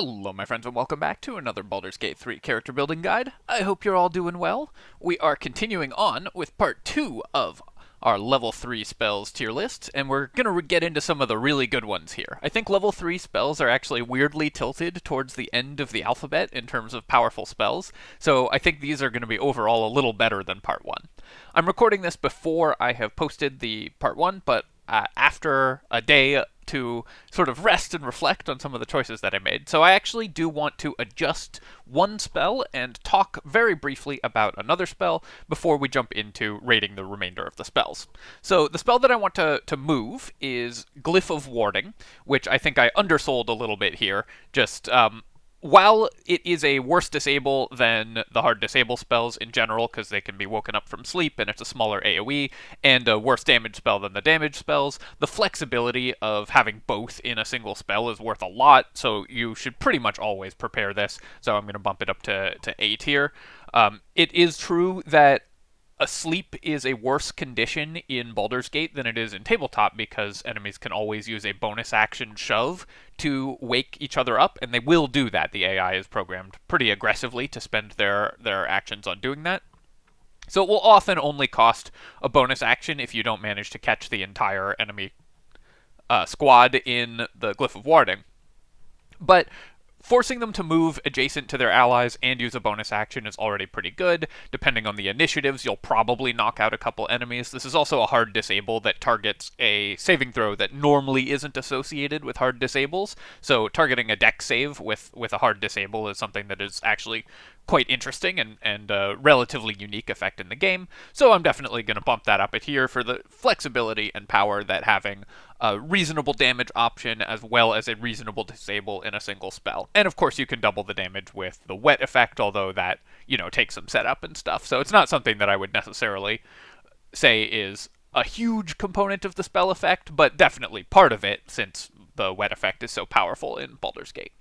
Hello my friends and welcome back to another Baldur's Gate 3 character building guide. I hope you're all doing well. We are continuing on with part 2 of our level 3 spells tier list, and we're going to get into some of the really good ones here. I think level 3 spells are actually weirdly tilted towards the end of the alphabet in terms of powerful spells, so I think these are going to be overall a little better than part 1. I'm recording this before I have posted the part 1, but after a day to sort of rest and reflect on some of the choices that I made. So I actually do want to adjust one spell and talk very briefly about another spell before we jump into rating the remainder of the spells. So the spell that I want to move is Glyph of Warding, which I think I undersold a little bit here. While it is a worse disable than the hard disable spells in general, because they can be woken up from sleep and it's a smaller AoE, and a worse damage spell than the damage spells, the flexibility of having both in a single spell is worth a lot, so you should pretty much always prepare this, so I'm going to bump it up to A tier. It is true that Asleep is a worse condition in Baldur's Gate than it is in Tabletop because enemies can always use a bonus action shove to wake each other up, and they will do that. The AI is programmed pretty aggressively to spend their actions on doing that. So it will often only cost a bonus action if you don't manage to catch the entire enemy squad in the Glyph of Warding. But forcing them to move adjacent to their allies and use a bonus action is already pretty good. Depending on the initiatives, you'll probably knock out a couple enemies. This is also a hard disable that targets a saving throw that normally isn't associated with hard disables. So targeting a dex save with a hard disable is something that is actually quite interesting and a relatively unique effect in the game. So I'm definitely going to bump that up here for the flexibility and power that having a reasonable damage option as well as a reasonable disable in a single spell. And of course you can double the damage with the wet effect, although that, takes some setup and stuff. So it's not something that I would necessarily say is a huge component of the spell effect, but definitely part of it since the wet effect is so powerful in Baldur's Gate.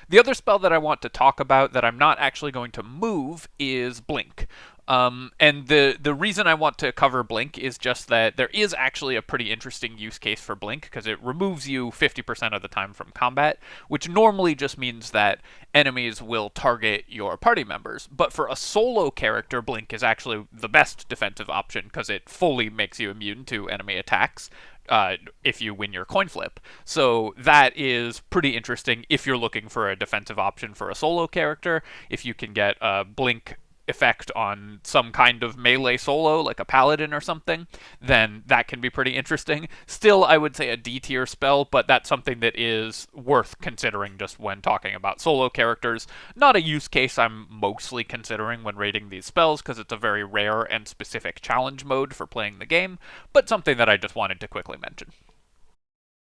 The other spell that I want to talk about that I'm not actually going to move is Blink. And the reason I want to cover Blink is just that there is actually a pretty interesting use case for Blink, because it removes you 50% of the time from combat, which normally just means that enemies will target your party members. But for a solo character, Blink is actually the best defensive option, because it fully makes you immune to enemy attacks if you win your coin flip. So that is pretty interesting if you're looking for a defensive option for a solo character. If you can get a Blink effect on some kind of melee solo, like a paladin or something, then that can be pretty interesting. Still, I would say a D tier spell, but that's something that is worth considering just when talking about solo characters. Not a use case I'm mostly considering when rating these spells, because it's a very rare and specific challenge mode for playing the game, but something that I just wanted to quickly mention.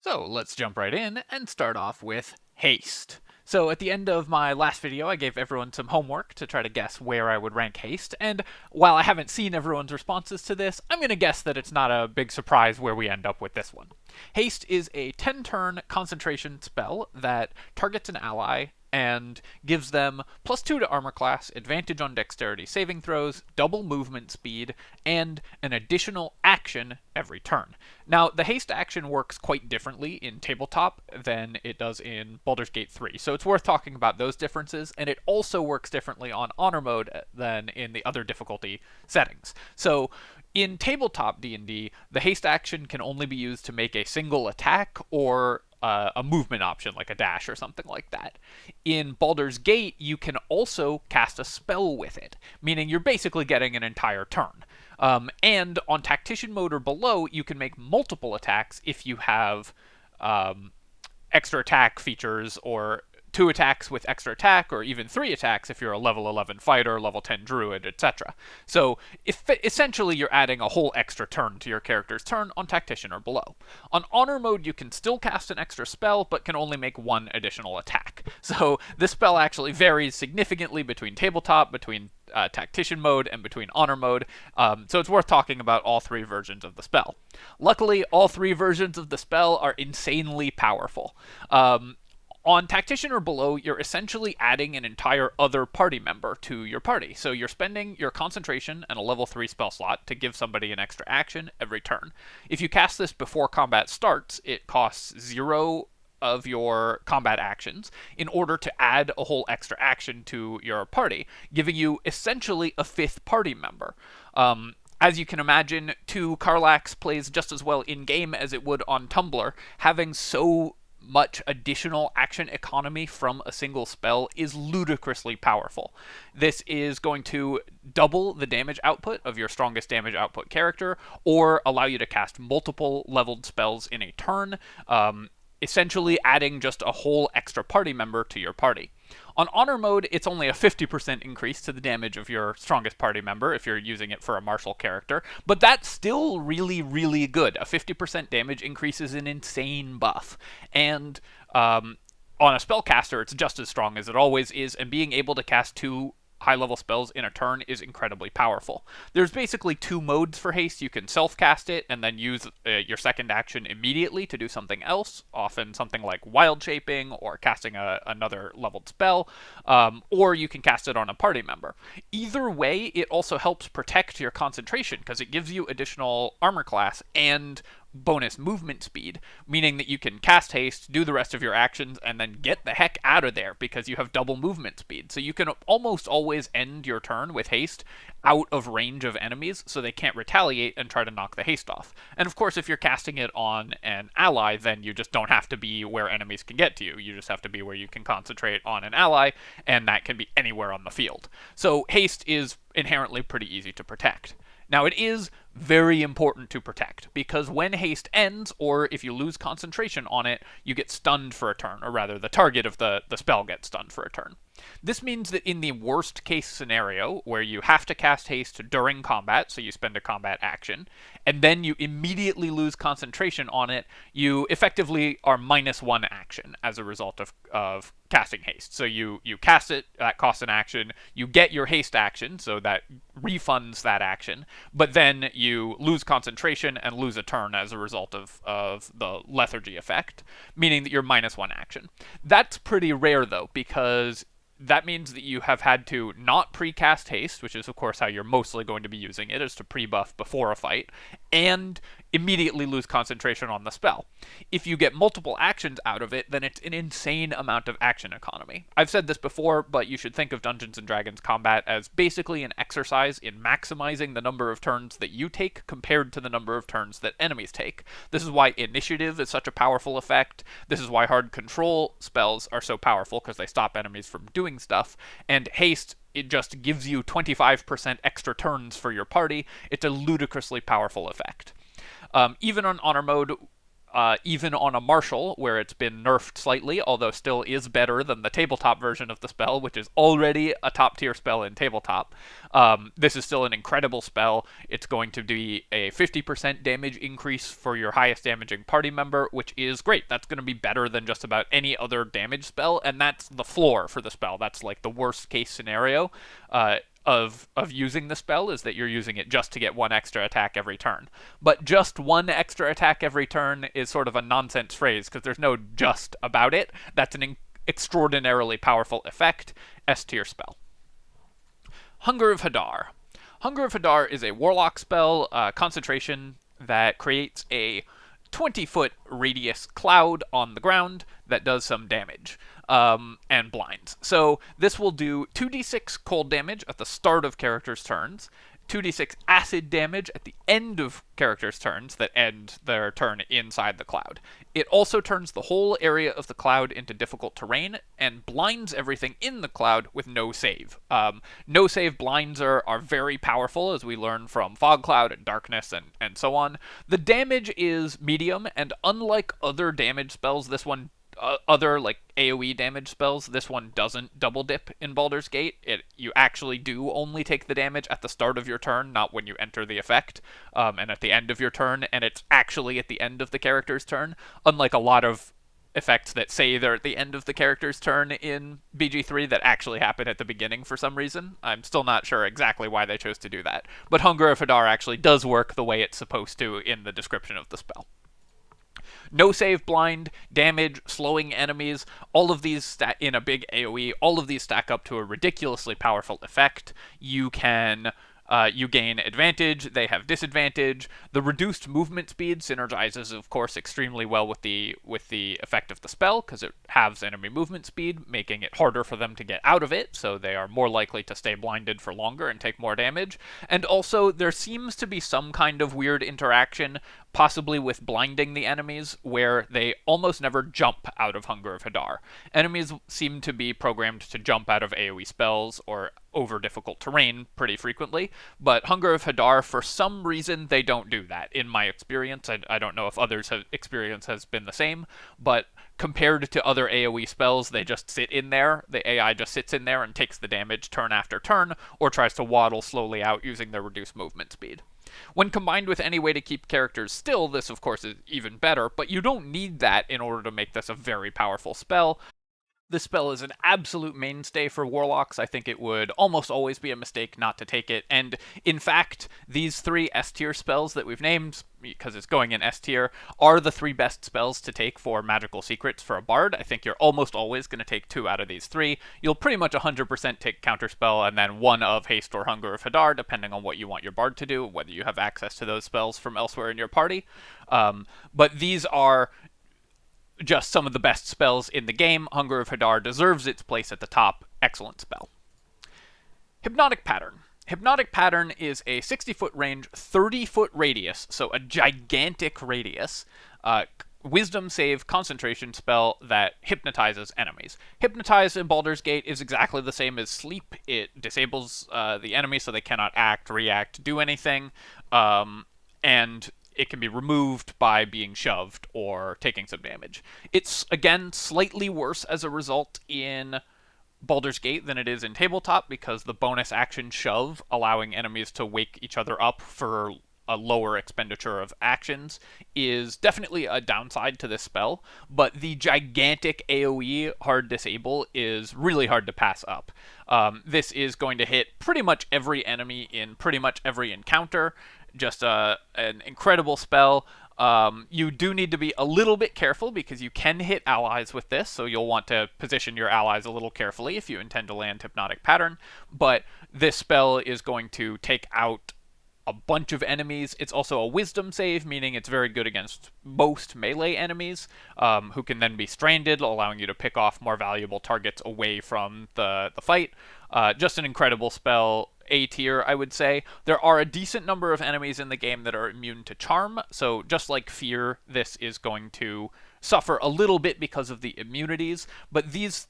So let's jump right in and start off with Haste. So at the end of my last video, I gave everyone some homework to try to guess where I would rank Haste, and while I haven't seen everyone's responses to this, I'm going to guess that it's not a big surprise where we end up with this one. Haste is a 10-turn concentration spell that targets an ally and gives them +2 to armor class, advantage on dexterity saving throws, double movement speed, and an additional action every turn. Now, the haste action works quite differently in Tabletop than it does in Baldur's Gate 3, so it's worth talking about those differences, and it also works differently on Honor Mode than in the other difficulty settings. So in Tabletop D&D, the haste action can only be used to make a single attack or a movement option like a dash or something like that. In Baldur's Gate, you can also cast a spell with it, meaning you're basically getting an entire turn. And on Tactician Mode or below, you can make multiple attacks if you have extra attack features, or 2 attacks with extra attack, or even 3 attacks if you're a level 11 fighter, level 10 druid, etc. So essentially you're adding a whole extra turn to your character's turn on Tactician or below. On Honor Mode you can still cast an extra spell, but can only make 1 additional attack. So this spell actually varies significantly between Tabletop, between Tactician Mode, and between Honor Mode, so it's worth talking about all 3 versions of the spell. Luckily, all 3 versions of the spell are insanely powerful. On Tactician or below, you're essentially adding an entire other party member to your party. So you're spending your concentration and a level 3 spell slot to give somebody an extra action every turn. If you cast this before combat starts, it costs 0 of your combat actions in order to add a whole extra action to your party, giving you essentially a fifth party member. As you can imagine, 2 Karlax plays just as well in-game as it would on Tumblr. Having so much additional action economy from a single spell is ludicrously powerful. This is going to double the damage output of your strongest damage output character, or allow you to cast multiple leveled spells in a turn, essentially adding just a whole extra party member to your party. On Honor mode, it's only a 50% increase to the damage of your strongest party member if you're using it for a martial character, but that's still really, really good. A 50% damage increase is an insane buff, and on a spellcaster, it's just as strong as it always is, and being able to cast 2 high-level spells in a turn is incredibly powerful. There's basically 2 modes for Haste. You can self-cast it and then use your second action immediately to do something else, often something like Wild Shaping or casting another leveled spell, or you can cast it on a party member. Either way, it also helps protect your concentration because it gives you additional armor class and bonus movement speed, meaning that you can cast Haste, do the rest of your actions, and then get the heck out of there because you have double movement speed. So you can almost always end your turn with Haste out of range of enemies so they can't retaliate and try to knock the Haste off. And of course, if you're casting it on an ally, then you just don't have to be where enemies can get to you. You just have to be where you can concentrate on an ally, and that can be anywhere on the field. So Haste is inherently pretty easy to protect. Now, it is very important to protect, because when Haste ends, or if you lose concentration on it, you get stunned for a turn, or rather, the target of the spell gets stunned for a turn. This means that in the worst case scenario, where you have to cast Haste during combat, so you spend a combat action, and then you immediately lose concentration on it, you effectively are -1 action as a result of casting Haste. So you cast it, that costs an action, you get your Haste action, so that refunds that action, but then you lose concentration and lose a turn as a result of the lethargy effect, meaning that you're -1 action. That's pretty rare, though, because that means that you have had to not pre-cast Haste, which is of course how you're mostly going to be using it, is to pre-buff before a fight, and immediately lose concentration on the spell. If you get multiple actions out of it, then it's an insane amount of action economy. I've said this before, but you should think of Dungeons & Dragons combat as basically an exercise in maximizing the number of turns that you take compared to the number of turns that enemies take. This is why Initiative is such a powerful effect. This is why hard control spells are so powerful, because they stop enemies from doing stuff, and Haste, it just gives you 25% extra turns for your party. It's a ludicrously powerful effect. Even on Honor mode, even on a Martial, where it's been nerfed slightly, although still is better than the tabletop version of the spell, which is already a top-tier spell in tabletop, this is still an incredible spell. It's going to be a 50% damage increase for your highest damaging party member, which is great. That's going to be better than just about any other damage spell, and that's the floor for the spell. That's like the worst-case scenario of using the spell, is that you're using it just to get 1 extra attack every turn. But just 1 extra attack every turn is sort of a nonsense phrase, because there's no just about it. That's an extraordinarily powerful effect. S-tier spell. Hunger of Hadar. Hunger of Hadar is a warlock spell, concentration, that creates a 20-foot radius cloud on the ground that does some damage. And blinds. So this will do 2d6 cold damage at the start of characters' turns, 2d6 acid damage at the end of characters' turns that end their turn inside the cloud. It also turns the whole area of the cloud into difficult terrain and blinds everything in the cloud with no save. No save blinds are very powerful, as we learn from Fog Cloud and Darkness and so on. The damage is medium, and unlike other damage spells, this one other like AoE damage spells, this one doesn't double dip in Baldur's Gate. You actually do only take the damage at the start of your turn, not when you enter the effect, and at the end of your turn, and it's actually at the end of the character's turn, unlike a lot of effects that say they're at the end of the character's turn in BG3 that actually happen at the beginning for some reason. I'm still not sure exactly why they chose to do that, but Hunger of Hadar actually does work the way it's supposed to in the description of the spell. No save blind, damage, slowing enemies, all of these in a big AoE, all of these stack up to a ridiculously powerful effect. You can you gain advantage, they have disadvantage. The reduced movement speed synergizes, of course, extremely well with the effect of the spell, because it halves enemy movement speed, making it harder for them to get out of it, so they are more likely to stay blinded for longer and take more damage. And also, there seems to be some kind of weird interaction, possibly with blinding the enemies, where they almost never jump out of Hunger of Hadar. Enemies seem to be programmed to jump out of AoE spells or over difficult terrain pretty frequently, but Hunger of Hadar, for some reason, they don't do that. In my experience, I don't know if others' experience has been the same, but compared to other AoE spells, they just sit in there. The AI just sits in there and takes the damage turn after turn, or tries to waddle slowly out using their reduced movement speed. When combined with any way to keep characters still, this of course is even better, but you don't need that in order to make this a very powerful spell. This spell is an absolute mainstay for Warlocks. I think it would almost always be a mistake not to take it. And in fact, these 3 S-tier spells that we've named, because it's going in S-tier, are the 3 best spells to take for magical secrets for a bard. I think you're almost always going to take 2 out of these 3. You'll pretty much 100% take Counterspell and then 1 of Haste or Hunger of Hadar, depending on what you want your bard to do, whether you have access to those spells from elsewhere in your party. But these are just some of the best spells in the game. Hunger of Hadar deserves its place at the top. Excellent spell. Hypnotic Pattern. Hypnotic Pattern is a 60-foot range, 30-foot radius, so a gigantic radius, wisdom save concentration spell that hypnotizes enemies. Hypnotize in Baldur's Gate is exactly the same as Sleep. It disables the enemy so they cannot act, react, do anything, and it can be removed by being shoved or taking some damage. It's, again, slightly worse as a result in Baldur's Gate than it is in Tabletop, because the bonus action shove, allowing enemies to wake each other up for a lower expenditure of actions, is definitely a downside to this spell, but the gigantic AoE hard disable is really hard to pass up. This is going to hit pretty much every enemy in pretty much every encounter. Just an incredible spell. You do need to be a little bit careful because you can hit allies with this, so you'll want to position your allies a little carefully if you intend to land Hypnotic Pattern, but this spell is going to take out a bunch of enemies. It's also a wisdom save, meaning it's very good against most melee enemies, who can then be stranded, allowing you to pick off more valuable targets away from the fight. Just an incredible spell. A tier, I would say. There are a decent number of enemies in the game that are immune to charm, so just like Fear, this is going to suffer a little bit because of the immunities, but these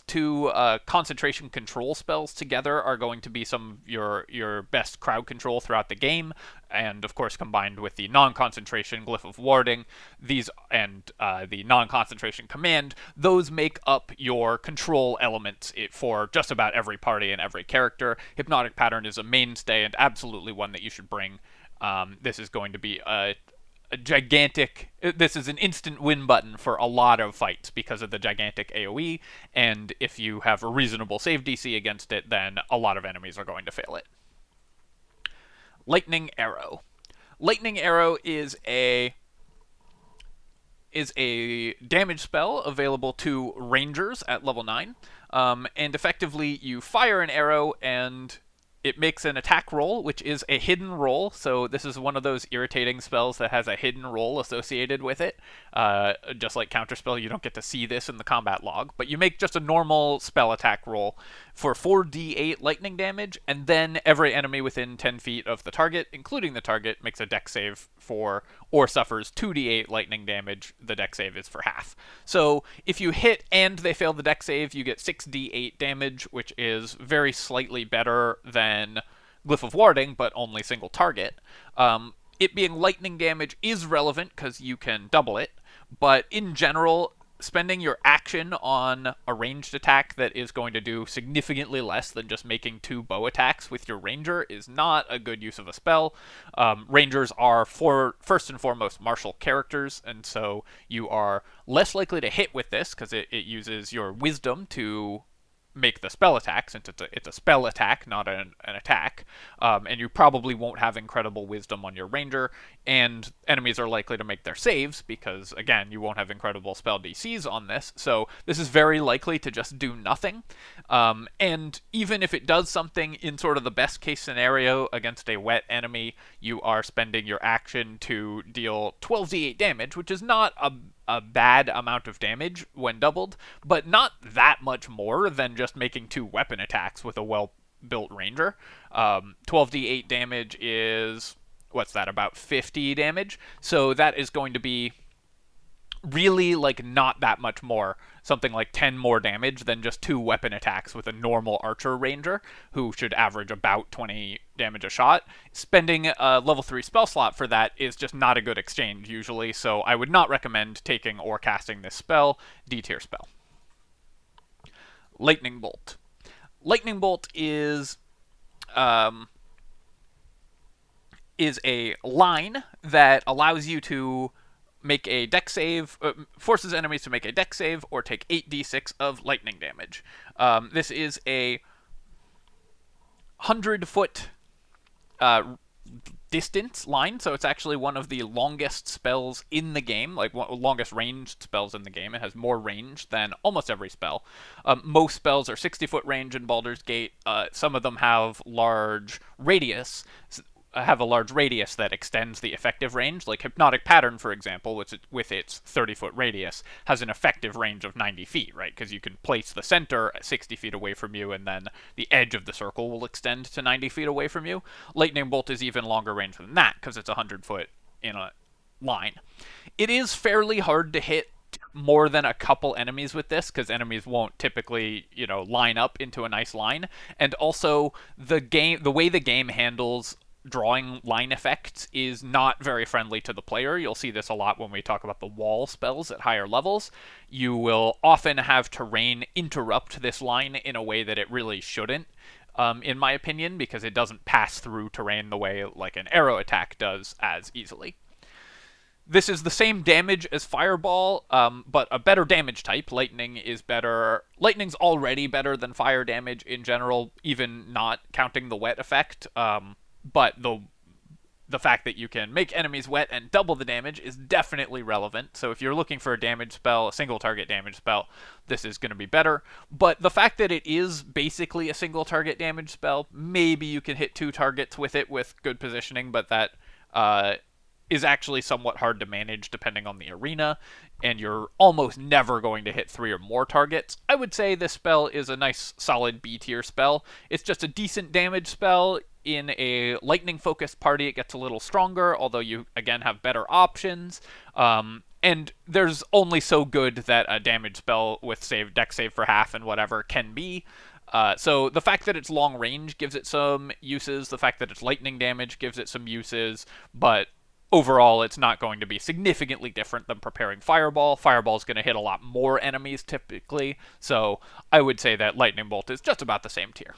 2 concentration control spells together are going to be some of your best crowd control throughout the game, and of course combined with the non-concentration Glyph of Warding, these and the non-concentration command, those make up your control elements for just about every party and every character. Hypnotic Pattern is a mainstay and absolutely one that you should bring. This is going to be a gigantic... This is an instant win button for a lot of fights because of the gigantic AoE, and if you have a reasonable save DC against it, then a lot of enemies are going to fail it. Lightning Arrow. Lightning Arrow is a damage spell available to rangers at level 9, and effectively you fire an arrow and it makes an attack roll, which is a hidden roll, so this is one of those irritating spells that has a hidden roll associated with it. Just like Counterspell, you don't get to see this in the combat log, but you make just a normal spell attack roll for 4d8 lightning damage, and then every enemy within 10 feet of the target, including the target, makes a dex save for, or suffers 2d8 lightning damage. The dex save is for half. So if you hit and they fail the dex save, you get 6d8 damage, which is very slightly better than Glyph of Warding, but only single target. It being lightning damage is relevant because you can double it, but in general, spending your action on a ranged attack that is going to do significantly less than just making 2 bow attacks with your ranger is not a good use of a spell. Rangers are, first and foremost, martial characters, and so you are less likely to hit with this because it uses your wisdom to make the spell attack, since it's a spell attack, not an attack, and you probably won't have incredible wisdom on your ranger, and enemies are likely to make their saves, because, again, you won't have incredible spell DCs on this, so this is very likely to just do nothing, and even if it does something in sort of the best case scenario against a wet enemy, you are spending your action to deal 12d8 damage, which is not a bad amount of damage when doubled, but not that much more than just making 2 weapon attacks with a well-built ranger. 12d8 damage is, what's that, about 50 damage? So that is going to be really, like, not that much more, something like 10 more damage than just 2 weapon attacks with a normal archer ranger, who should average about 20 damage a shot. Spending a level 3 spell slot for that is just not a good exchange, usually, so I would not recommend taking or casting this spell. D-tier spell. Lightning Bolt. Lightning Bolt is a line that allows you to make a dex save, forces enemies to make a dex save or take 8d6 of lightning damage. This is a 100-foot distance line, so it's actually one of the longest spells in the game, like longest ranged spells in the game. It has more range than almost every spell. Most spells are 60-foot range in Baldur's Gate. Some of them have large radius, that extends the effective range, like Hypnotic Pattern, for example, which with its 30-foot radius has an effective range of 90 feet, right? Because you can place the center at 60 feet away from you, and then the edge of the circle will extend to 90 feet away from you. Lightning Bolt is even longer range than that, because it's 100 foot in a line. It is fairly hard to hit more than a couple enemies with this, because enemies won't typically, line up into a nice line, and also the way the game handles drawing line effects is not very friendly to the player. You'll see this a lot when we talk about the wall spells at higher levels. You will often have terrain interrupt this line in a way that it really shouldn't, in my opinion, because it doesn't pass through terrain the way like an arrow attack does as easily. This is the same damage as Fireball, but a better damage type. Lightning is better. Lightning's already better than fire damage in general, even not counting the wet effect. But the fact that you can make enemies wet and double the damage is definitely relevant. So if you're looking for a damage spell, a single target damage spell, this is going to be better. But the fact that it is basically a single target damage spell, maybe you can hit 2 targets with it with good positioning, but that is actually somewhat hard to manage depending on the arena, and you're almost never going to hit 3 or more targets. I would say this spell is a nice, solid B-tier spell. It's just a decent damage spell. In a lightning-focused party, it gets a little stronger, although you, again, have better options. And there's only so good that a damage spell with dex save for half and whatever can be. So the fact that it's long range gives it some uses. The fact that it's lightning damage gives it some uses. But overall, it's not going to be significantly different than preparing Fireball. Fireball's going to hit a lot more enemies, typically. So I would say that Lightning Bolt is just about the same tier.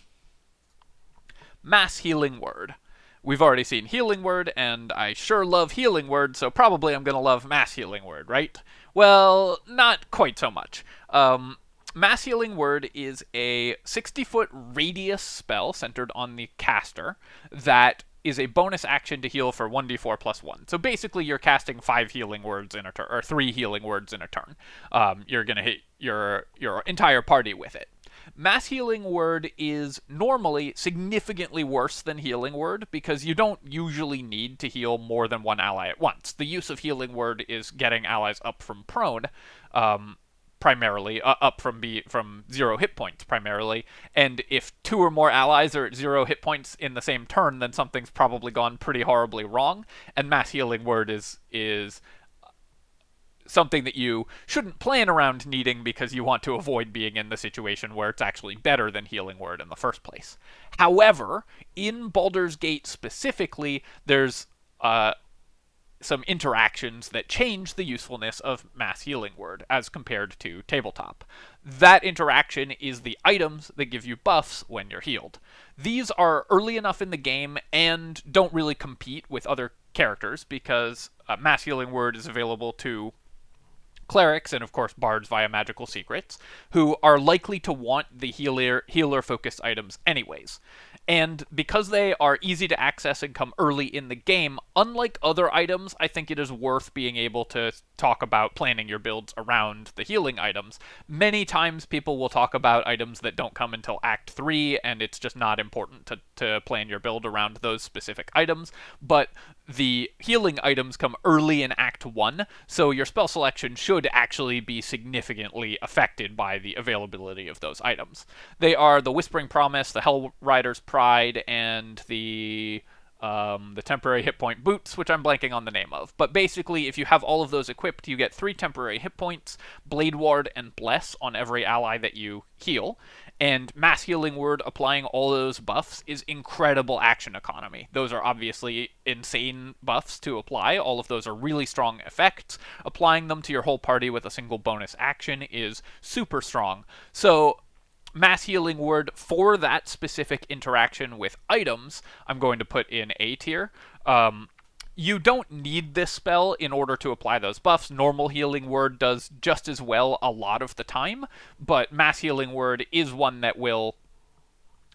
Mass Healing Word. We've already seen Healing Word, and I sure love Healing Word, so probably I'm going to love Mass Healing Word, right? Well, not quite so much. Mass Healing Word is a 60-foot radius spell centered on the caster that is a bonus action to heal for 1d4 plus 1. So basically you're casting 5 healing words in a turn, or 3 healing words in a turn. You're going to hit your entire party with it. Mass Healing Word is normally significantly worse than Healing Word because you don't usually need to heal more than one ally at once. The use of Healing Word is getting allies up from prone, primarily, up from 0 hit points, primarily, and if 2 or more allies are at 0 hit points in the same turn, then something's probably gone pretty horribly wrong, and Mass Healing Word is something that you shouldn't plan around needing because you want to avoid being in the situation where it's actually better than Healing Word in the first place. However, in Baldur's Gate specifically, there's some interactions that change the usefulness of Mass Healing Word as compared to Tabletop. That interaction is the items that give you buffs when you're healed. These are early enough in the game and don't really compete with other characters because Mass Healing Word is available to clerics, and of course bards via magical secrets, who are likely to want the healer-focused items anyways. And because they are easy to access and come early in the game, unlike other items, I think it is worth being able to talk about planning your builds around the healing items. Many times people will talk about items that don't come until Act 3, and it's just not important to plan your build around those specific items, but the healing items come early in Act 1, so your spell selection should actually be significantly affected by the availability of those items. They are the Whispering Promise, the Hell Rider's Pride, and the temporary hit point boots, which I'm blanking on the name of. But basically, if you have all of those equipped, you get 3 temporary hit points, Blade Ward, and Bless on every ally that you heal. And Mass Healing Word applying all those buffs is incredible action economy. Those are obviously insane buffs to apply. All of those are really strong effects. Applying them to your whole party with a single bonus action is super strong. So Mass Healing Word for that specific interaction with items, I'm going to put in A tier. You don't need this spell in order to apply those buffs. Normal Healing Word does just as well a lot of the time, but Mass Healing Word is one that will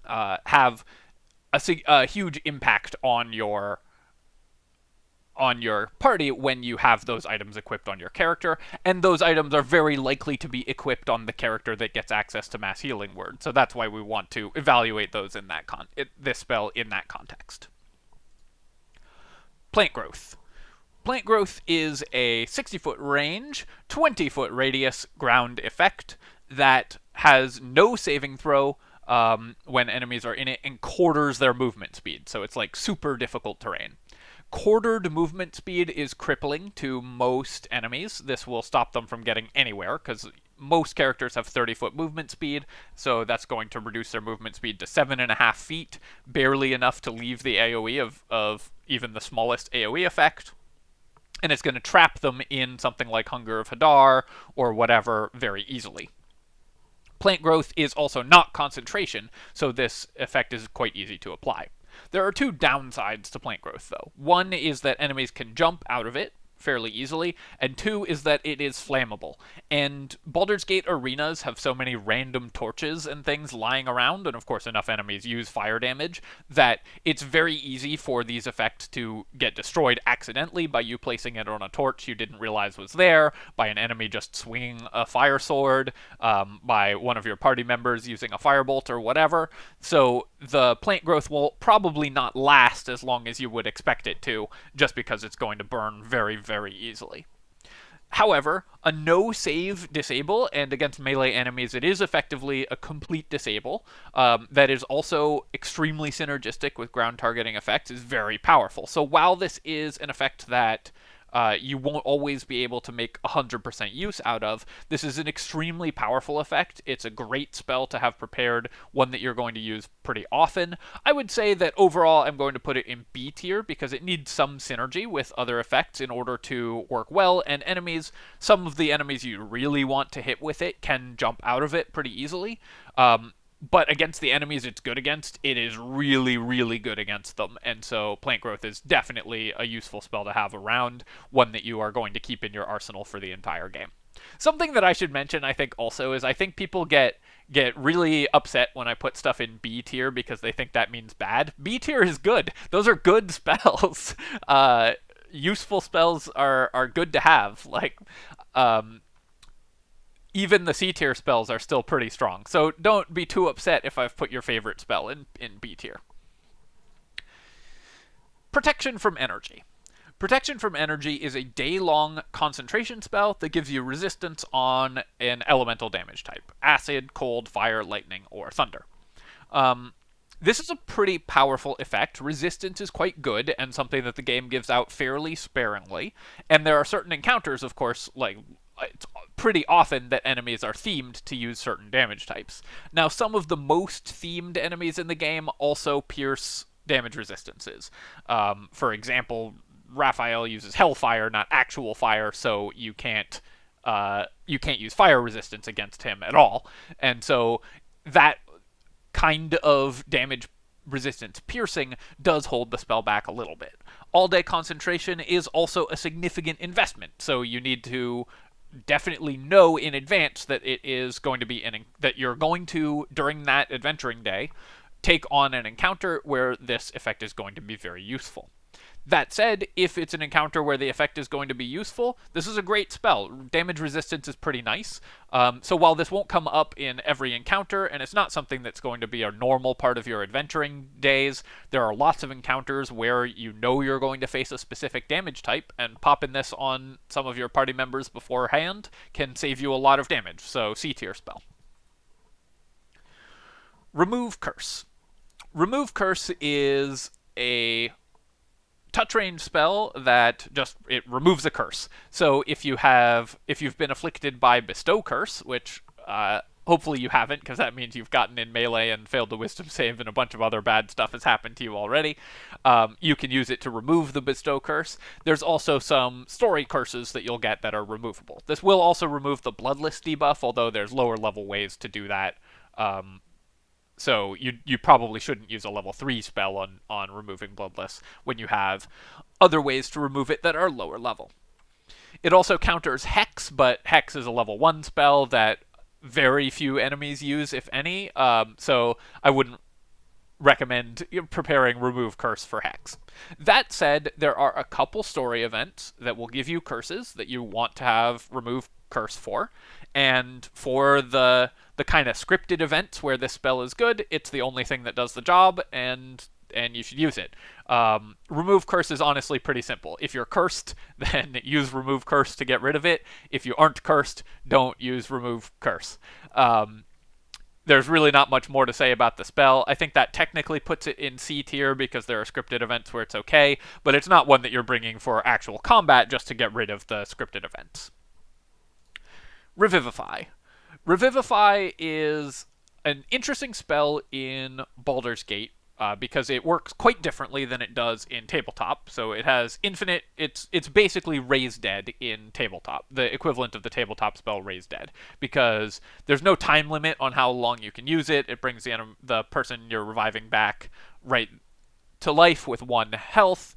have a huge impact on your party when you have those items equipped on your character, and those items are very likely to be equipped on the character that gets access to Mass Healing Word. So that's why we want to evaluate those in that this spell in that context. Plant Growth. Plant Growth is a 60-foot range, 20-foot radius ground effect that has no saving throw when enemies are in it and quarters their movement speed, so it's like super difficult terrain. Quartered movement speed is crippling to most enemies. This will stop them from getting anywhere, because most characters have 30-foot movement speed, so that's going to reduce their movement speed to 7.5 feet, barely enough to leave the AoE of even the smallest AoE effect. And it's going to trap them in something like Hunger of Hadar or whatever very easily. Plant Growth is also not concentration, so this effect is quite easy to apply. There are 2 downsides to Plant Growth, though. One is that enemies can jump out of it fairly easily, and 2 is that it is flammable. And Baldur's Gate arenas have so many random torches and things lying around, and of course enough enemies use fire damage, that it's very easy for these effects to get destroyed accidentally by you placing it on a torch you didn't realize was there, by an enemy just swinging a fire sword, by one of your party members using a firebolt or whatever. So the Plant Growth will probably not last as long as you would expect it to, just because it's going to burn very, very easily. However, a no-save disable, and against melee enemies it is effectively a complete disable, that is also extremely synergistic with ground targeting effects, is very powerful. So while this is an effect that you won't always be able to make 100% use out of, this is an extremely powerful effect. It's a great spell to have prepared, one that you're going to use pretty often. I would say that overall I'm going to put it in B tier because it needs some synergy with other effects in order to work well, and enemies, some of the enemies you really want to hit with it can jump out of it pretty easily. But against the enemies it's good against, it is really, really good against them. And so Plant Growth is definitely a useful spell to have around, one that you are going to keep in your arsenal for the entire game. Something that I should mention, I think, also, is I think people get really upset when I put stuff in B tier because they think that means bad. B tier is good. Those are good spells. Useful spells are good to have. Like, even the C-tier spells are still pretty strong, so don't be too upset if I've put your favorite spell in B tier. Protection from Energy. Protection from Energy is a day-long concentration spell that gives you resistance on an elemental damage type: acid, cold, fire, lightning, or thunder. This is a pretty powerful effect. Resistance is quite good and something that the game gives out fairly sparingly, and there are certain encounters, of course, like it's pretty often that enemies are themed to use certain damage types. Now, some of the most themed enemies in the game also pierce damage resistances. For example, Raphael uses Hellfire, not actual fire, so you can't use fire resistance against him at all. And so that kind of damage resistance piercing does hold the spell back a little bit. All-day concentration is also a significant investment, so you need to definitely know in advance that it is going to be that you're going to, during that adventuring day, take on an encounter where this effect is going to be very useful. That said, if it's an encounter where the effect is going to be useful, this is a great spell. Damage resistance is pretty nice. So while this won't come up in every encounter, and it's not something that's going to be a normal part of your adventuring days, there are lots of encounters where you know you're going to face a specific damage type, and popping this on some of your party members beforehand can save you a lot of damage. So C tier spell. Remove Curse. Remove Curse is a touch range spell that just it removes a curse. So if you've been afflicted by Bestow Curse, which hopefully you haven't, because that means you've gotten in melee and failed the Wisdom save, and a bunch of other bad stuff has happened to you already. You can use it to remove the Bestow Curse. There's also some story curses that you'll get that are removable. This will also remove the Bloodless debuff, although there's lower level ways to do that. So you probably shouldn't use a level 3 spell on removing Bloodless when you have other ways to remove it that are lower level. It also counters Hex, but Hex is a level 1 spell that very few enemies use, if any, so I wouldn't recommend preparing Remove Curse for Hex. That said, there are a couple story events that will give you curses that you want to have Remove Curse for, and for the kind of scripted events where this spell is good, it's the only thing that does the job, and you should use it. Remove Curse is honestly pretty simple. If you're cursed, then use Remove Curse to get rid of it. If you aren't cursed, don't use Remove Curse. There's really not much more to say about the spell. I think that technically puts it in C tier because there are scripted events where it's okay, but it's not one that you're bringing for actual combat just to get rid of the scripted events. Revivify. Revivify is an interesting spell in Baldur's Gate because it works quite differently than it does in Tabletop. So it has infinite. It's basically Raise Dead in Tabletop, the equivalent of the spell Raise Dead, because there's no time limit on how long you can use it. It brings the person you're reviving back right to life with 1 health.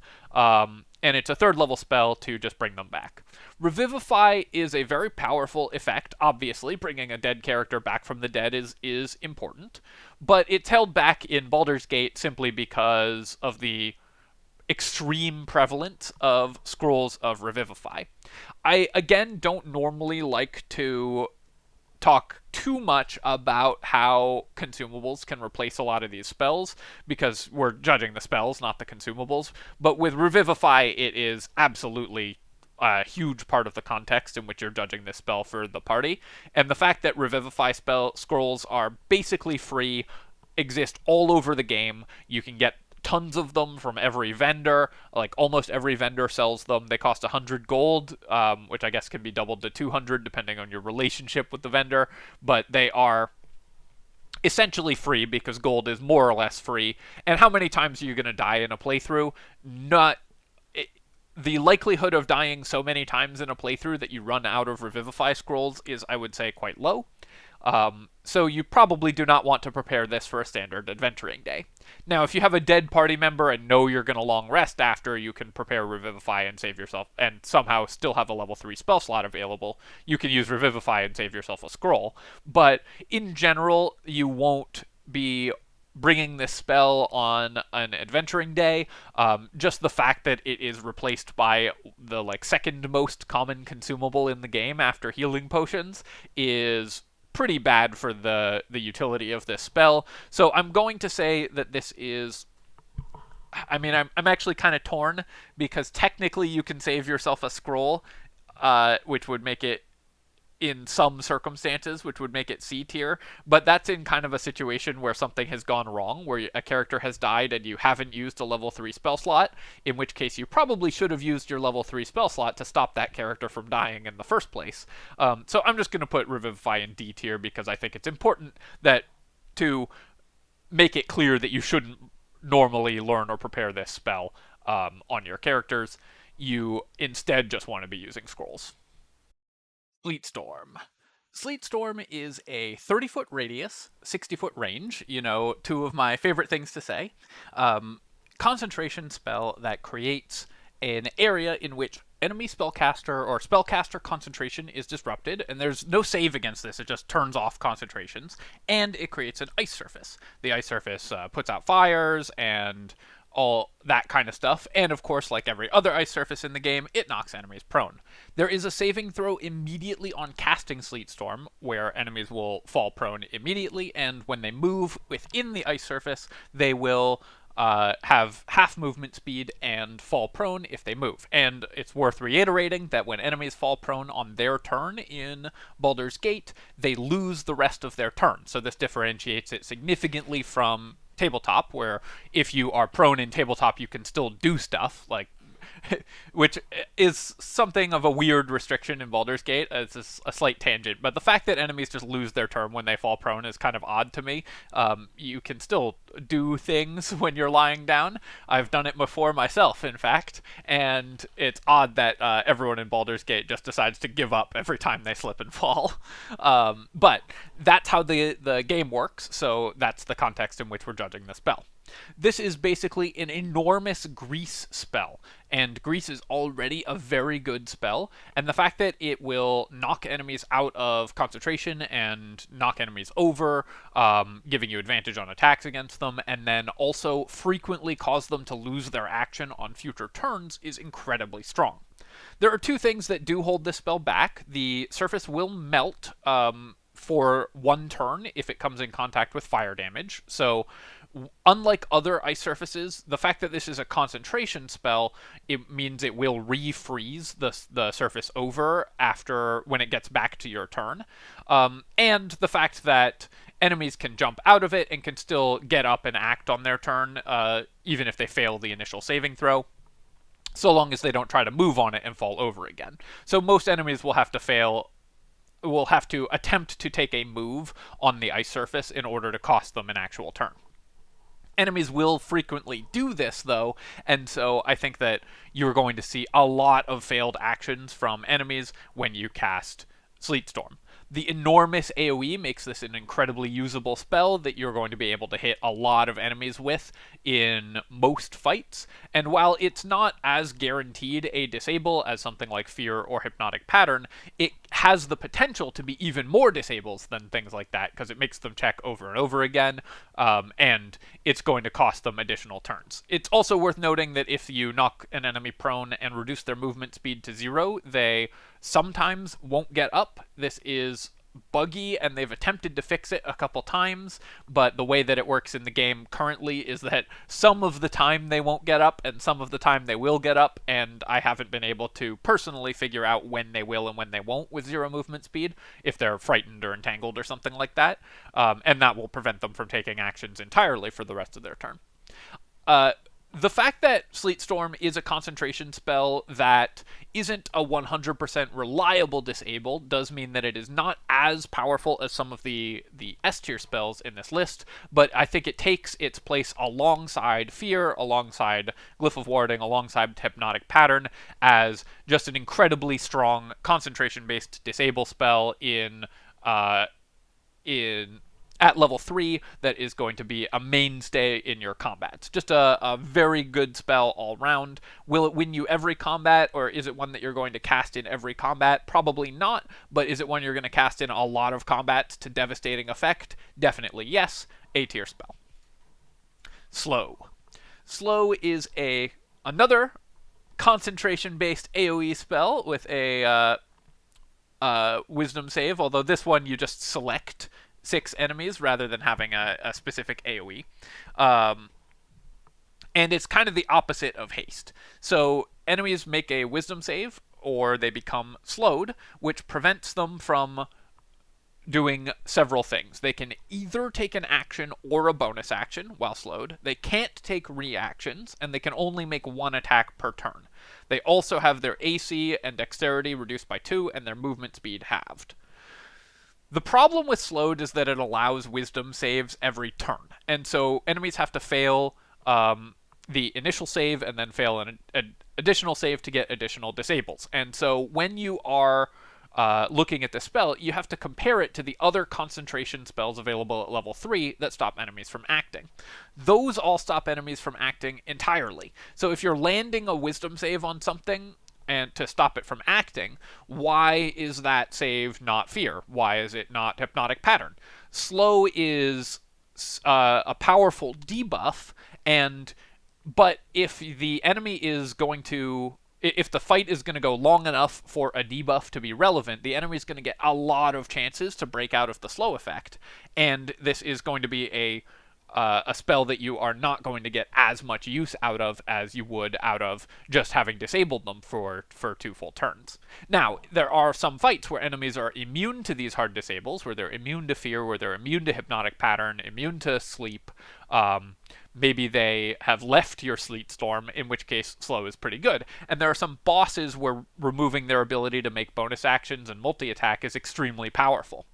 And it's a 3rd level spell to just bring them back. Revivify is a very powerful effect. Obviously, bringing a dead character back from the dead is important, but it's held back in Baldur's Gate simply because of the extreme prevalence of scrolls of Revivify. I, again, don't normally like to talk too much about how consumables can replace a lot of these spells because we're judging the spells, not the consumables. But with Revivify, it is absolutely a huge part of the context in which you're judging this spell for the party. And the fact that Revivify spell scrolls are basically free, exist all over the game. You can get tons of them from every vendor. Like almost every vendor sells them. They cost 100 gold, which I guess can be doubled to 200 depending on your relationship with the vendor, but they are essentially free because gold is more or less free. And how many times are you going to die in a playthrough? The likelihood of dying so many times in a playthrough that you run out of Revivify scrolls is, I would say, quite low. So you probably do not want to prepare this for a standard adventuring day. Now, if you have a dead party member and know you're going to long rest after, you can prepare Revivify and save yourself, and somehow still have a level 3 spell slot available. You can use Revivify and save yourself a scroll. But in general, you won't be bringing this spell on an adventuring day. Just the fact that it is replaced by the second most common consumable in the game after healing potions is pretty bad for the utility of this spell. So I'm going to say that this is... I mean, I'm actually kind of torn, because technically you can save yourself a scroll, which would make it, in some circumstances, which would make it C tier, but that's in kind of a situation where something has gone wrong, where a character has died and you haven't used a level 3 spell slot, in which case you probably should have used your level 3 spell slot to stop that character from dying in the first place. So I'm just going to put Revivify in D tier, because I think it's important that to make it clear that you shouldn't normally learn or prepare this spell on your characters. You instead just want to be using scrolls. Sleet Storm. Sleet Storm is a 30-foot radius, 60-foot range, two of my favorite things to say, concentration spell that creates an area in which enemy spellcaster or spellcaster concentration is disrupted, and there's no save against this, it just turns off concentrations, and it creates an ice surface. The ice surface puts out fires and all that kind of stuff, and of course, like every other ice surface in the game, it knocks enemies prone. There is a saving throw immediately on casting Sleet Storm, where enemies will fall prone immediately, and when they move within the ice surface, they will have half movement speed and fall prone if they move. And it's worth reiterating that when enemies fall prone on their turn in Baldur's Gate, they lose the rest of their turn. So this differentiates it significantly from tabletop, where if you are prone in tabletop, you can still do stuff, like which is something of a weird restriction in Baldur's Gate. It's a slight tangent, but the fact that enemies just lose their turn when they fall prone is kind of odd to me. You can still do things when you're lying down. I've done it before myself, in fact, and it's odd that everyone in Baldur's Gate just decides to give up every time they slip and fall. But that's how the game works, so that's the context in which we're judging the spell. This is basically an enormous grease spell, and grease is already a very good spell, and the fact that it will knock enemies out of concentration and knock enemies over, giving you advantage on attacks against them, and then also frequently cause them to lose their action on future turns is incredibly strong. There are two things that do hold this spell back. The surface will melt for one turn if it comes in contact with fire damage, so unlike other ice surfaces, the fact that this is a concentration spell, it means it will refreeze the surface over after when it gets back to your turn. And the fact that enemies can jump out of it and can still get up and act on their turn, even if they fail the initial saving throw, so long as they don't try to move on it and fall over again. So most enemies will have to attempt to take a move on the ice surface in order to cost them an actual turn. Enemies will frequently do this, though, and so I think that you're going to see a lot of failed actions from enemies when you cast Sleet Storm. The enormous AoE makes this an incredibly usable spell that you're going to be able to hit a lot of enemies with in most fights, and while it's not as guaranteed a disable as something like Fear or Hypnotic Pattern, it has the potential to be even more disables than things like that, because it makes them check over and over again, and it's going to cost them additional turns. It's also worth noting that if you knock an enemy prone and reduce their movement speed to 0, they sometimes won't get up. This is buggy, and they've attempted to fix it a couple times, but the way that it works in the game currently is that some of the time they won't get up, and some of the time they will get up, and I haven't been able to personally figure out when they will and when they won't with 0 movement speed, if they're frightened or entangled or something like that, and that will prevent them from taking actions entirely for the rest of their turn. The fact that Sleet Storm is a concentration spell that isn't a 100% reliable disable does mean that it is not as powerful as some of the S-tier spells in this list, but I think it takes its place alongside Fear, alongside Glyph of Warding, alongside Hypnotic Pattern as just an incredibly strong concentration-based disable spell at level 3 that is going to be a mainstay in your combats. Just a very good spell all round. Will it win you every combat, or is it one that you're going to cast in every combat? Probably not, but is it one you're going to cast in a lot of combats to devastating effect? Definitely yes. A-tier spell. Slow. Slow is another concentration-based AoE spell with a wisdom save, although this one you just select 6 enemies rather than having a specific AoE. And it's kind of the opposite of Haste. So enemies make a wisdom save, or they become slowed, which prevents them from doing several things. They can either take an action or a bonus action while slowed. They can't take reactions, and they can only make 1 attack per turn. They also have their AC and dexterity reduced by 2, and their movement speed halved. The problem with slowed is that it allows wisdom saves every turn, and so enemies have to fail the initial save and then fail an additional save to get additional disables. And so when you are looking at this spell, you have to compare it to the other concentration spells available at level 3 that stop enemies from acting. Those all stop enemies from acting entirely. So if you're landing a wisdom save on something, and to stop it from acting, why is that save not fear? Why is it not Hypnotic Pattern? Slow is a powerful debuff, but if the enemy is going to, if the fight is going to go long enough for a debuff to be relevant, the enemy is going to get a lot of chances to break out of the slow effect, and this is going to be a spell that you are not going to get as much use out of as you would out of just having disabled them for 2 full turns. Now, there are some fights where enemies are immune to these hard disables, where they're immune to fear, where they're immune to Hypnotic Pattern, immune to sleep. Maybe they have left your Sleet Storm, in which case slow is pretty good. And there are some bosses where removing their ability to make bonus actions and multi-attack is extremely powerful.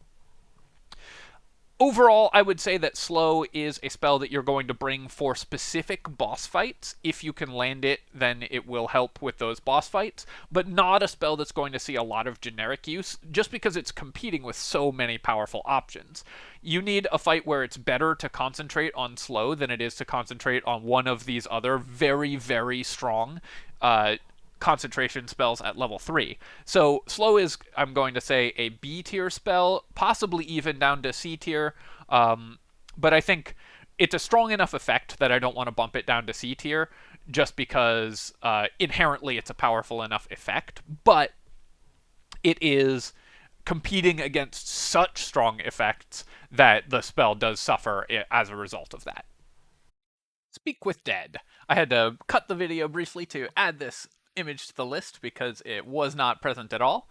Overall, I would say that slow is a spell that you're going to bring for specific boss fights. If you can land it, then it will help with those boss fights, but not a spell that's going to see a lot of generic use, just because it's competing with so many powerful options. You need a fight where it's better to concentrate on slow than it is to concentrate on one of these other very, very strong concentration spells at level 3. So slow is, I'm going to say, a B tier spell, possibly even down to C tier, but I think it's a strong enough effect that I don't want to bump it down to C tier, just because inherently it's a powerful enough effect, but it is competing against such strong effects that the spell does suffer as a result of that. Speak with Dead. I had to cut the video briefly to add this image to the list because it was not present at all,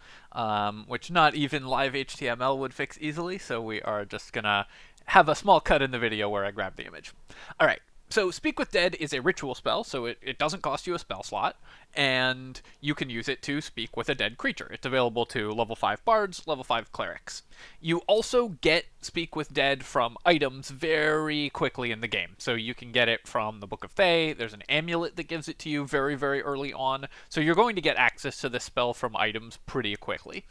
which not even live HTML would fix easily, so we are just gonna have a small cut in the video where I grab the image. Alright, so Speak with Dead is a ritual spell, so it doesn't cost you a spell slot, and you can use it to speak with a dead creature. It's available to level 5 bards, level 5 clerics. You also get Speak with Dead from items very quickly in the game. So you can get it from the Book of Thay, there's an amulet that gives it to you very, very early on, so you're going to get access to this spell from items pretty quickly.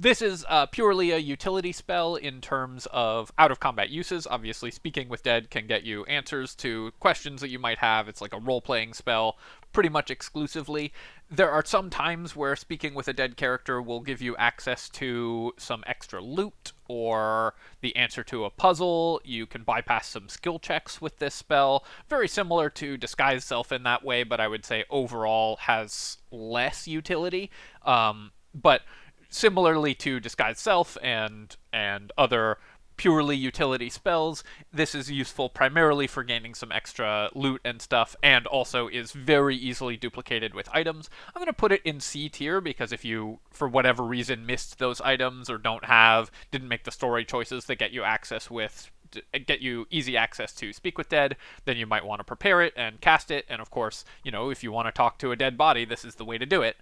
This is purely a utility spell in terms of out-of-combat uses. Obviously, Speaking with Dead can get you answers to questions that you might have. It's like a role-playing spell, pretty much exclusively. There are some times where Speaking with a Dead character will give you access to some extra loot or the answer to a puzzle. You can bypass some skill checks with this spell. Very similar to Disguise Self in that way, but I would say overall has less utility. But similarly to Disguise Self and other purely utility spells, this is useful primarily for gaining some extra loot and stuff, and also is very easily duplicated with items. I'm going to put it in C tier because if you, for whatever reason, missed those items or didn't make the story choices that get you easy access to Speak with Dead, then you might want to prepare it and cast it, and of course, if you want to talk to a dead body, this is the way to do it.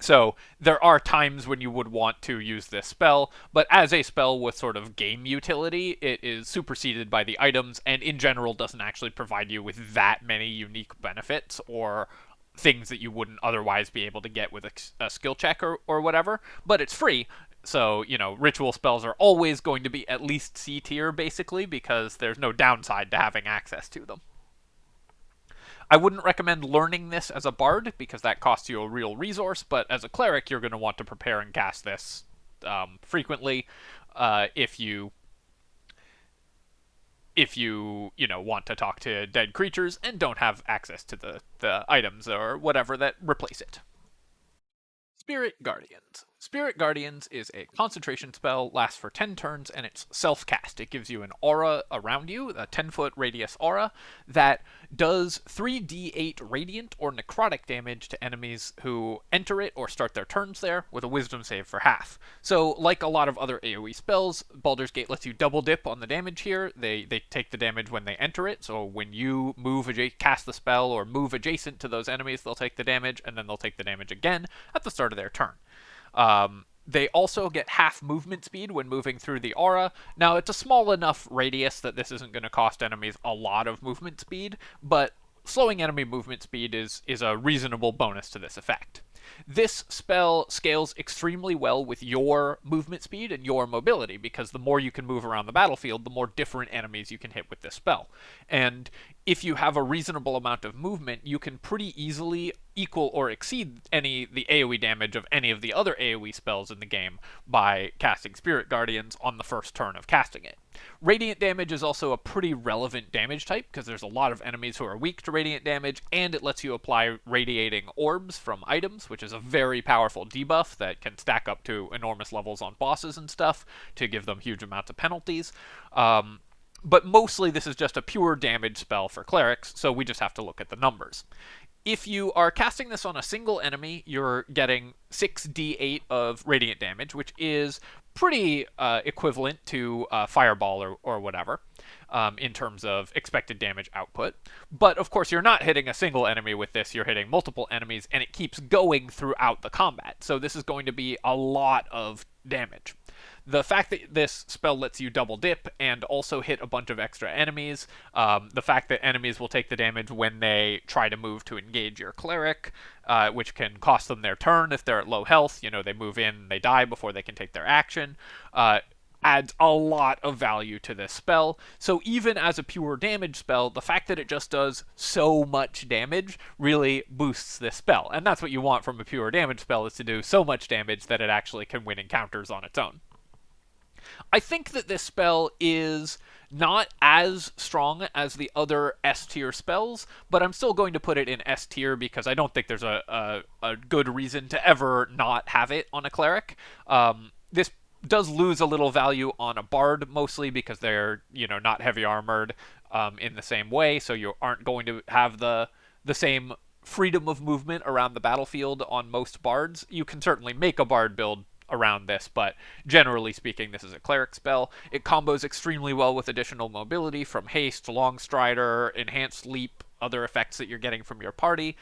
So there are times when you would want to use this spell, but as a spell with sort of game utility, it is superseded by the items, and in general doesn't actually provide you with that many unique benefits or things that you wouldn't otherwise be able to get with a skill check or whatever, but it's free. So, ritual spells are always going to be at least C tier, basically, because there's no downside to having access to them. I wouldn't recommend learning this as a bard, because that costs you a real resource, but as a cleric, you're going to want to prepare and cast this frequently if you want to talk to dead creatures and don't have access to the items or whatever that replace it. Spirit Guardians. Spirit Guardians is a concentration spell, lasts for 10 turns, and it's self-cast. It gives you an aura around you, a 10-foot radius aura, that does 3d8 radiant or necrotic damage to enemies who enter it or start their turns there, with a wisdom save for half. So, like a lot of other AoE spells, Baldur's Gate lets you double dip on the damage here. They take the damage when they enter it, so when you cast the spell or move adjacent to those enemies, they'll take the damage, and then they'll take the damage again at the start of their turn. They also get half movement speed when moving through the aura. Now, it's a small enough radius that this isn't going to cost enemies a lot of movement speed, but slowing enemy movement speed is a reasonable bonus to this effect. This spell scales extremely well with your movement speed and your mobility, because the more you can move around the battlefield, the more different enemies you can hit with this spell. And if you have a reasonable amount of movement, you can pretty easily equal or exceed the AoE damage of any of the other AoE spells in the game by casting Spirit Guardians on the first turn of casting it. Radiant damage is also a pretty relevant damage type because there's a lot of enemies who are weak to radiant damage, and it lets you apply radiating orbs from items, which is a very powerful debuff that can stack up to enormous levels on bosses and stuff to give them huge amounts of penalties. But mostly this is just a pure damage spell for clerics, so we just have to look at the numbers. If you are casting this on a single enemy, you're getting 6d8 of radiant damage, which is pretty equivalent to Fireball or whatever in terms of expected damage output. But of course, you're not hitting a single enemy with this, you're hitting multiple enemies, and it keeps going throughout the combat. So this is going to be a lot of damage. The fact that this spell lets you double dip and also hit a bunch of extra enemies, the fact that enemies will take the damage when they try to move to engage your cleric, which can cost them their turn if they're at low health, they move in, they die before they can take their action, adds a lot of value to this spell. So even as a pure damage spell, the fact that it just does so much damage really boosts this spell. And that's what you want from a pure damage spell, is to do so much damage that it actually can win encounters on its own. I think that this spell is not as strong as the other S tier spells, but I'm still going to put it in S tier because I don't think there's a good reason to ever not have it on a cleric. This does lose a little value on a bard, mostly because they're not heavy armored in the same way, so you aren't going to have the same freedom of movement around the battlefield on most bards. You can certainly make a bard build around this, but generally speaking, this is a cleric spell. It combos extremely well with additional mobility from Haste, Long Strider, Enhanced Leap, other effects that you're getting from your party.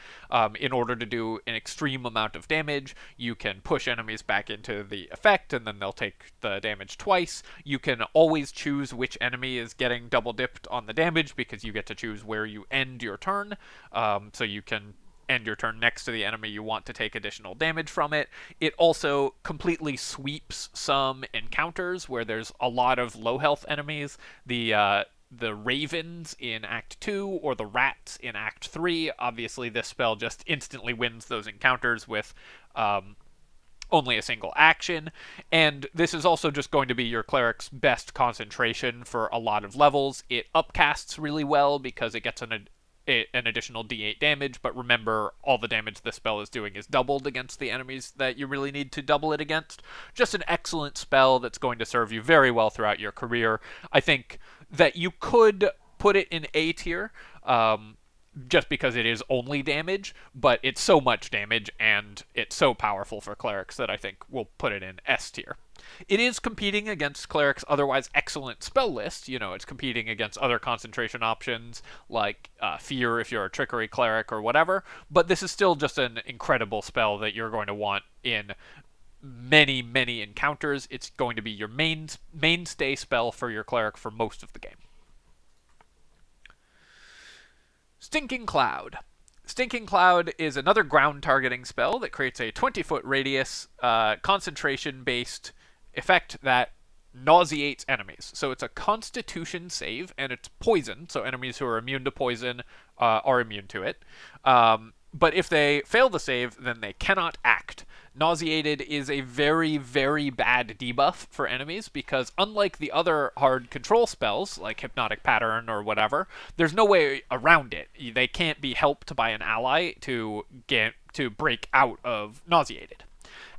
In order to do an extreme amount of damage, you can push enemies back into the effect, and then they'll take the damage twice. You can always choose which enemy is getting double dipped on the damage, because you get to choose where you end your turn. So you can end your turn next to the enemy you want to take additional damage from it. It also completely sweeps some encounters where there's a lot of low health enemies. The ravens in Act 2 or the rats in Act 3, obviously this spell just instantly wins those encounters with only a single action, and this is also just going to be your cleric's best concentration for a lot of levels. It upcasts really well because it gets an additional d8 damage, but remember, all the damage this spell is doing is doubled against the enemies that you really need to double it against. Just an excellent spell that's going to serve you very well throughout your career. I think that you could put it in A tier, just because it is only damage, but it's so much damage and it's so powerful for clerics that I think we'll put it in S tier. It is competing against clerics' otherwise excellent spell list. It's competing against other concentration options like Fear if you're a Trickery cleric or whatever, but this is still just an incredible spell that you're going to want in many, many encounters. It's going to be your mainstay spell for your cleric for most of the game. Stinking Cloud. Stinking Cloud is another ground targeting spell that creates a 20-foot radius concentration-based effect that nauseates enemies. So it's a constitution save, and it's poison, so enemies who are immune to poison are immune to it. But if they fail the save, then they cannot act. Nauseated is a very, very bad debuff for enemies because unlike the other hard control spells, like Hypnotic Pattern or whatever, there's no way around it. They can't be helped by an ally to break out of Nauseated.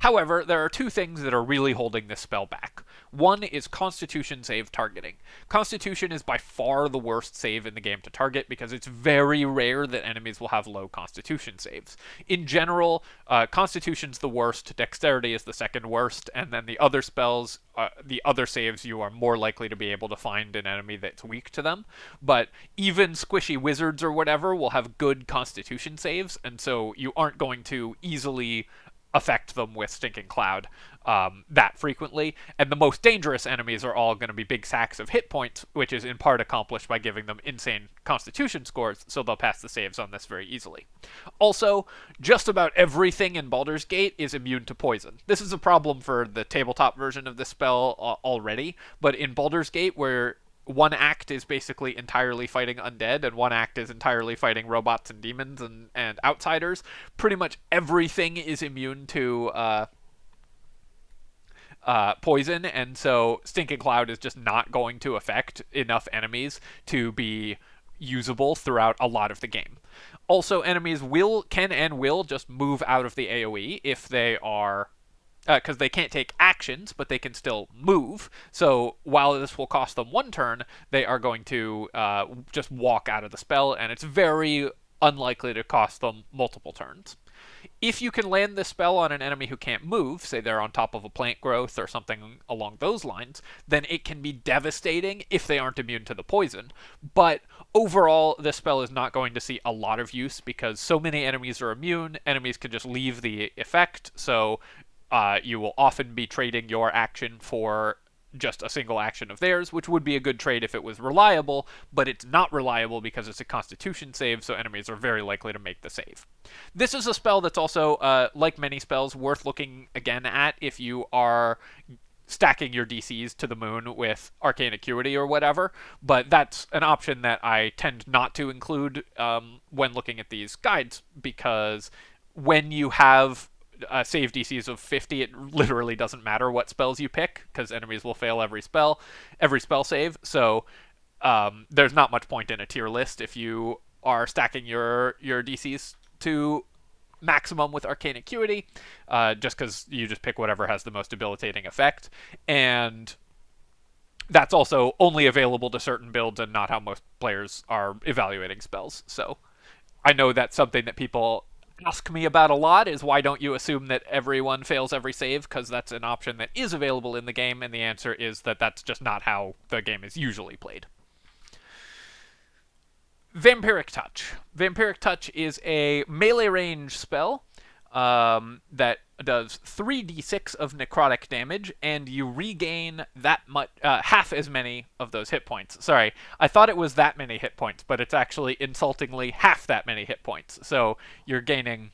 However, there are two things that are really holding this spell back. One is Constitution save targeting. Constitution is by far the worst save in the game to target because it's very rare that enemies will have low Constitution saves. In general, Constitution's the worst, Dexterity is the second worst, and then the other spells, the other saves, you are more likely to be able to find an enemy that's weak to them. But even squishy wizards or whatever will have good Constitution saves, and so you aren't going to easily affect them with Stinking Cloud that frequently, and the most dangerous enemies are all going to be big sacks of hit points, which is in part accomplished by giving them insane Constitution scores, so they'll pass the saves on this very easily. Also, just about everything in Baldur's Gate is immune to poison. This is a problem for the tabletop version of this spell already, but in Baldur's Gate, where one act is basically entirely fighting undead, and one act is entirely fighting robots and demons and outsiders. Pretty much everything is immune to poison, and so Stinking Cloud is just not going to affect enough enemies to be usable throughout a lot of the game. Also, enemies can and will just move out of the AoE if they are, because they can't take actions, but they can still move. So while this will cost them one turn, they are going to just walk out of the spell, and it's very unlikely to cost them multiple turns. If you can land this spell on an enemy who can't move, say they're on top of a plant growth or something along those lines, then it can be devastating if they aren't immune to the poison. But overall, this spell is not going to see a lot of use because so many enemies are immune, enemies can just leave the effect, so you will often be trading your action for just a single action of theirs, which would be a good trade if it was reliable, but it's not reliable because it's a constitution save, so enemies are very likely to make the save. This is a spell that's also, like many spells, worth looking again at if you are stacking your DCs to the moon with Arcane Acuity or whatever, but that's an option that I tend not to include when looking at these guides, because when you have save DCs of 50, it literally doesn't matter what spells you pick, because enemies will fail every spell save, so there's not much point in a tier list if you are stacking your DCs to maximum with Arcane Acuity, just because you just pick whatever has the most debilitating effect, and that's also only available to certain builds and not how most players are evaluating spells. So I know that's something that people ask me about a lot, is why don't you assume that everyone fails every save, because that's an option that is available in the game, and the answer is that that's just not how the game is usually played. Vampiric Touch. Vampiric Touch is a melee range spell that does 3d6 of necrotic damage, and you regain that much, half as many of those hit points. Sorry, I thought it was that many hit points, but it's actually insultingly half that many hit points. So you're gaining,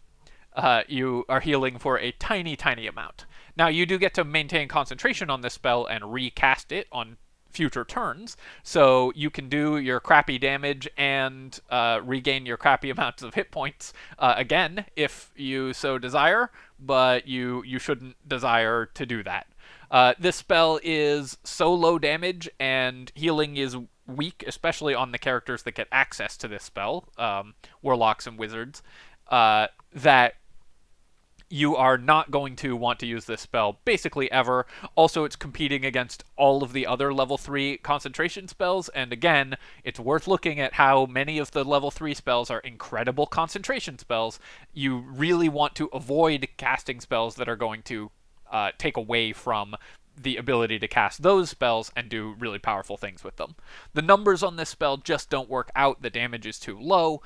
you are healing for a tiny, tiny amount. Now, you do get to maintain concentration on this spell and recast it on future turns, so you can do your crappy damage and regain your crappy amounts of hit points again if you so desire, but you shouldn't desire to do that. This spell is so low damage, and healing is weak, especially on the characters that get access to this spell, warlocks and wizards, that you are not going to want to use this spell basically ever. Also, it's competing against all of the other level 3 concentration spells, and again, it's worth looking at how many of the level 3 spells are incredible concentration spells. You really want to avoid casting spells that are going to take away from the ability to cast those spells and do really powerful things with them. The numbers on this spell just don't work out. The damage is too low.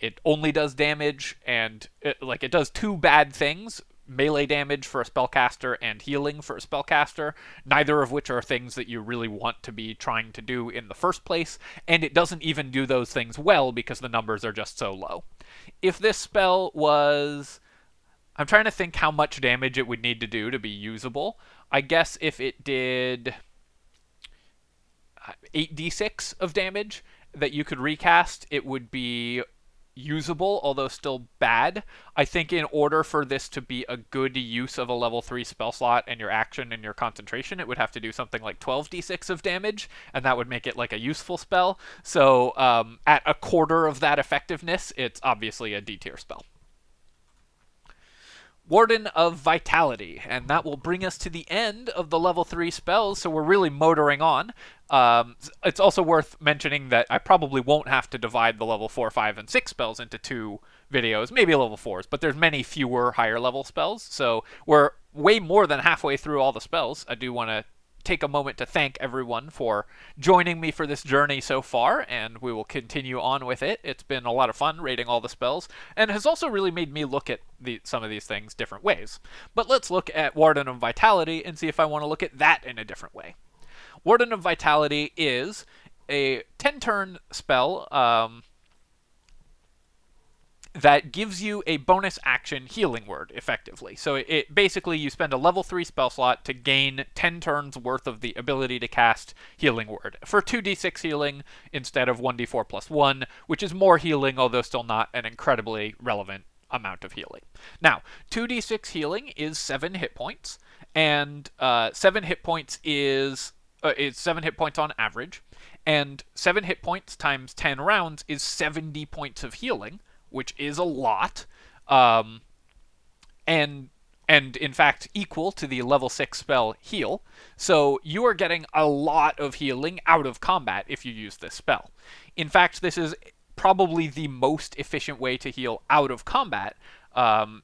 It only does damage, and it does two bad things: melee damage for a spellcaster and healing for a spellcaster, neither of which are things that you really want to be trying to do in the first place, and it doesn't even do those things well because the numbers are just so low. If this spell was... I'm trying to think how much damage it would need to do to be usable. I guess if it did 8d6 of damage that you could recast, it would be usable, although still bad. I think in order for this to be a good use of a level 3 spell slot and your action and your concentration, it would have to do something like 12d6 of damage, and that would make it like a useful spell. So at a quarter of that effectiveness, it's obviously a D tier spell. Warden of Vitality, and that will bring us to the end of the level 3 spells, so we're really motoring on. It's also worth mentioning that I probably won't have to divide the level 4, 5, and 6 spells into 2 videos, maybe level 4s, but there's many fewer higher level spells, so we're way more than halfway through all the spells. I do want to take a moment to thank everyone for joining me for this journey so far, and we will continue on with it. It's been a lot of fun rating all the spells, and has also really made me look at some of these things different ways. But let's look at Warden of Vitality and see if I want to look at that in a different way. Warden of Vitality is a 10-turn spell. that gives you a bonus action healing word, effectively. So it basically, you spend a level 3 spell slot to gain 10 turns worth of the ability to cast healing word for 2d6 healing instead of 1d4 plus 1, which is more healing, although still not an incredibly relevant amount of healing. Now, 2d6 healing is 7 hit points, and 7 hit points is 7 hit points on average, and 7 hit points times 10 rounds is 70 points of healing, which is a lot, and in fact equal to the level 6 spell Heal. So you are getting a lot of healing out of combat if you use this spell. In fact, this is probably the most efficient way to heal out of combat,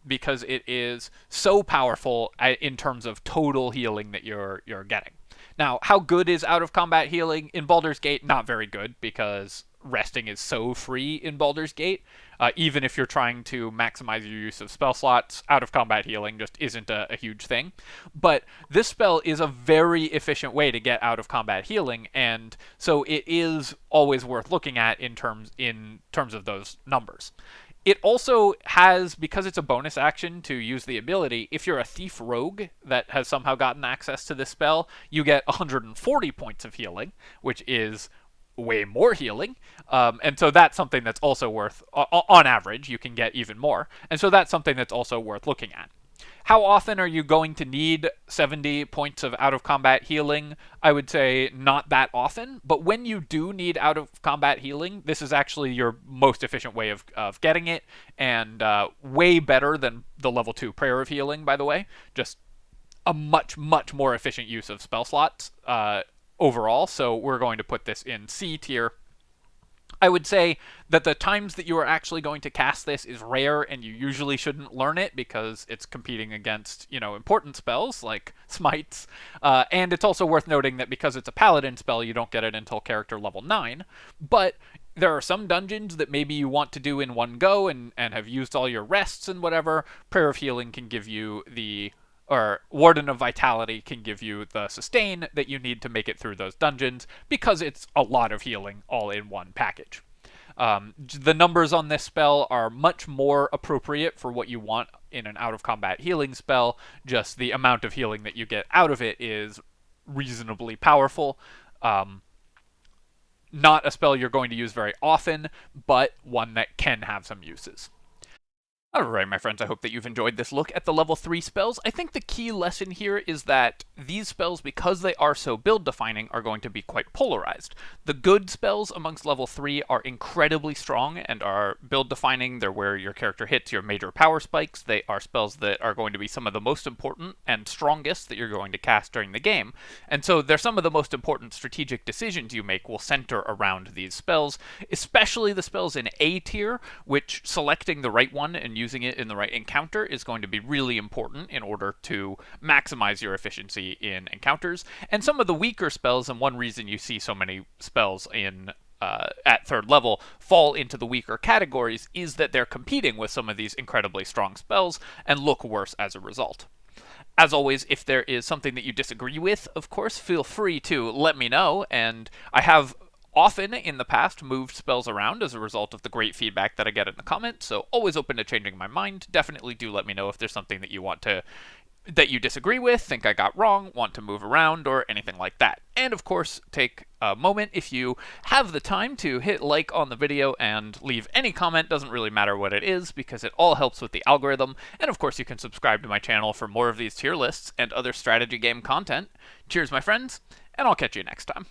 because it is so powerful in terms of total healing that you're getting. Now, how good is out of combat healing in Baldur's Gate? Not very good, because resting is so free in Baldur's Gate. Even if you're trying to maximize your use of spell slots, out of combat healing just isn't a huge thing. But this spell is a very efficient way to get out of combat healing, and so it is always worth looking at in terms of those numbers. It also has, because it's a bonus action to use the ability, if you're a thief rogue that has somehow gotten access to this spell, you get 140 points of healing, which is way more healing, and so that's something that's also worth, on average, you can get even more, and so that's something that's also worth looking at. How often are you going to need 70 points of out-of-combat healing? I would say not that often, but when you do need out-of-combat healing, this is actually your most efficient way of getting it, and way better than the level 2 Prayer of Healing, by the way. Just a much, much more efficient use of spell slots overall, so we're going to put this in C tier. I would say that the times that you are actually going to cast this is rare, and you usually shouldn't learn it because it's competing against, important spells like smites. And it's also worth noting that because it's a paladin spell, you don't get it until character level 9. But there are some dungeons that maybe you want to do in one go and have used all your rests and whatever. Prayer of Healing can give you or Warden of Vitality can give you the sustain that you need to make it through those dungeons, because it's a lot of healing all in one package. The numbers on this spell are much more appropriate for what you want in an out-of-combat healing spell. Just the amount of healing that you get out of it is reasonably powerful. Not a spell you're going to use very often, but one that can have some uses. Alright, my friends, I hope that you've enjoyed this look at the level 3 spells. I think the key lesson here is that these spells, because they are so build-defining, are going to be quite polarized. The good spells amongst level 3 are incredibly strong and are build-defining. They're where your character hits your major power spikes. They are spells that are going to be some of the most important and strongest that you're going to cast during the game. And so they're some of the most important strategic decisions you make will center around these spells, especially the spells in A tier, which selecting the right one and using it in the right encounter is going to be really important in order to maximize your efficiency in encounters. And some of the weaker spells, and one reason you see so many spells in at 3rd level fall into the weaker categories, is that they're competing with some of these incredibly strong spells and look worse as a result. As always, if there is something that you disagree with, of course, feel free to let me know, and I have often in the past moved spells around as a result of the great feedback that I get in the comments, so always open to changing my mind. Definitely do let me know if there's something that you disagree with, think I got wrong, want to move around, or anything like that. And of course, take a moment if you have the time to hit like on the video and leave any comment. Doesn't really matter what it is, because it all helps with the algorithm. And of course, you can subscribe to my channel for more of these tier lists and other strategy game content. Cheers, my friends, and I'll catch you next time.